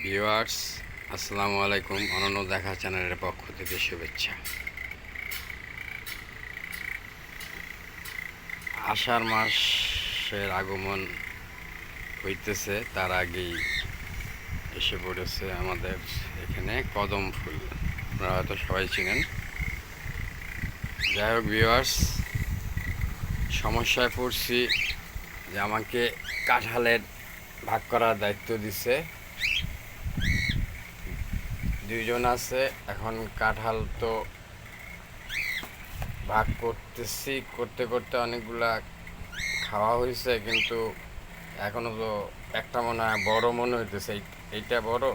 Viewers, আসসালামু আলাইকুম। অনন্য দেখা চ্যানেলের পক্ষ থেকে শুভেচ্ছা। আষাঢ় মাসের আগমন হইতেছে, তার আগেই এসে পড়েছে আমাদের এখানে কদম ফুল। আপনারা হয়তো সবাই চিনেন। যাই হোক ভিউয়ার্স, সমস্যায় পড়ছি যে আমাকে কাঁঠালের ভাগ করার দায়িত্ব দিছে। দুইজন আছে, এখন কাঁঠাল তো ভাগ করতেছি, করতে করতে অনেকগুলা খাওয়া হয়েছে, কিন্তু এখনো তো একটা মনে হয় বড় মনে হইতেছে। এইটা বড়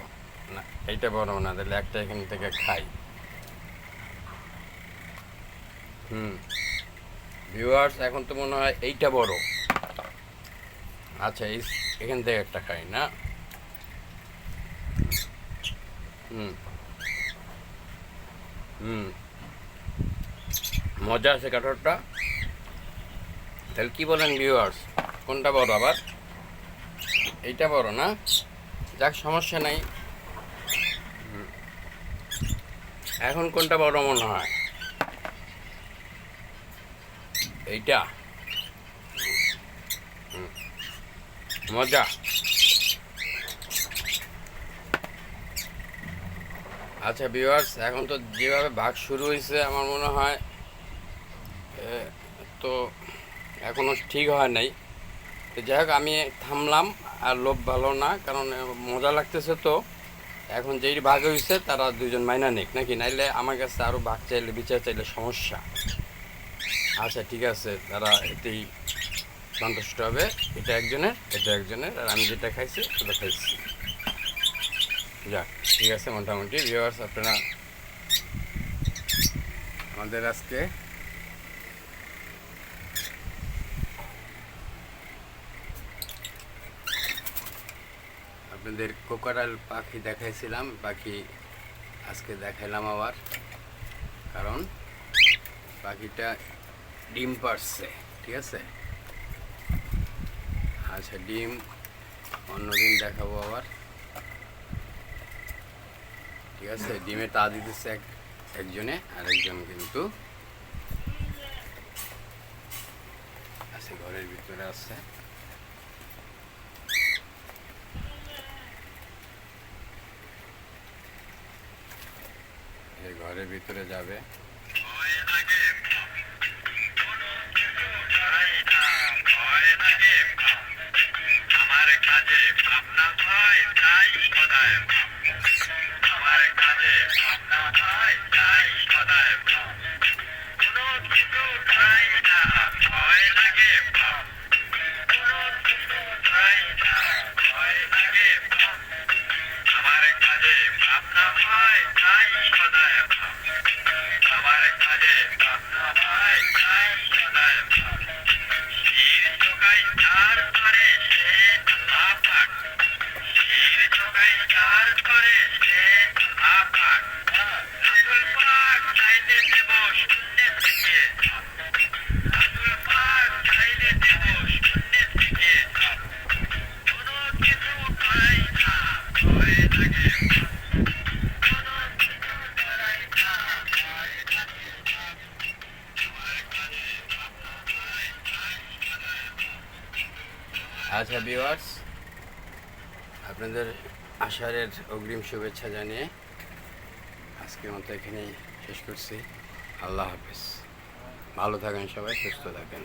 না, এইটা বড় না, তাহলে একটা এখান থেকে খাই। ভিউয়ার্স, এখন তো মনে হয় এইটা বড়। আচ্ছা, এখান থেকে একটা খাই না। হুম হুম মজা আছে কাঁঠালটা। তাহলে কি বলেন ভিউয়ার্স, কোনটা বড় আবার? এইটা বড় না? যাক, সমস্যা নাই। এখন কোনটা বড় মনে হয়? এইটা। মজা। আচ্ছা ভিউয়ার্স, এখন তো যেভাবে ভাগ শুরু হয়েছে আমার মনে হয় তো এখনও ঠিক হয় নাই। তো যাই হোক, আমি থামলাম। আর লোভ ভালো না, কারণ মজা লাগতেছে। তো এখন যেই ভাগ হয়েছে তারা দুজন মাইনা নিক নাকি, নাইলে আমার কাছে আরও ভাগ চাইলে, বিচার চাইলে সমস্যা। আচ্ছা ঠিক আছে, তারা এতেই সন্তুষ্ট হবে। এটা একজনের, এটা একজনের, আর আমি যেটা খাইছি সেটা খাইছি। যাক, ঠিক আছে। মোটামুটি ভিউয়ার্স, আপনারা আমাদের আজকে আপনাদের কোকারাল পাখি দেখাইছিলাম, পাখি আজকে দেখাইলাম আবার, কারণ পাখিটা ডিম পাড়ছে। ঠিক আছে। আচ্ছা, ডিম অন্যদিন দেখাবো আবার। ঠিক আছে, ডিমে তা দিতেছে একজনে, আর একজন কিন্তু আছে, ঘরের ভিতরে আছে। এই ঘরের ভিতরে যাবে। আমার কাজে ভাবনা হয় তাই সদায়, আমার কাজে ভাবনা হয় তাই সদায়, কোনো কিছু চাই না, ভয় লাগে, কোনো কিছু চাই না, ভয় লাগে। আমার কাজে ভাবনা হয় তাই সদায়, আমার কাজে ভাবনা হয় তাই সদায়। শির চোখাই চার করে সে আপাক, শির চোখাই চার করে সে আপাক, আতুল পাক চাইতে দেব শূন্য থেকে, আতুল পাক চাইতে দেব শূন্য থেকে, কোনো কিছু পাই না, ভয় লাগে, কোনো কিছু পাই না, ভয় লাগে। আচ্ছা ভিউয়ার্স, আপনাদের আষাঢ়ের অগ্রিম শুভেচ্ছা জানিয়ে আজকের মতো এখানেই শেষ করছি। আল্লাহ হাফেজ। ভালো থাকেন সবাই, সুস্থ থাকেন।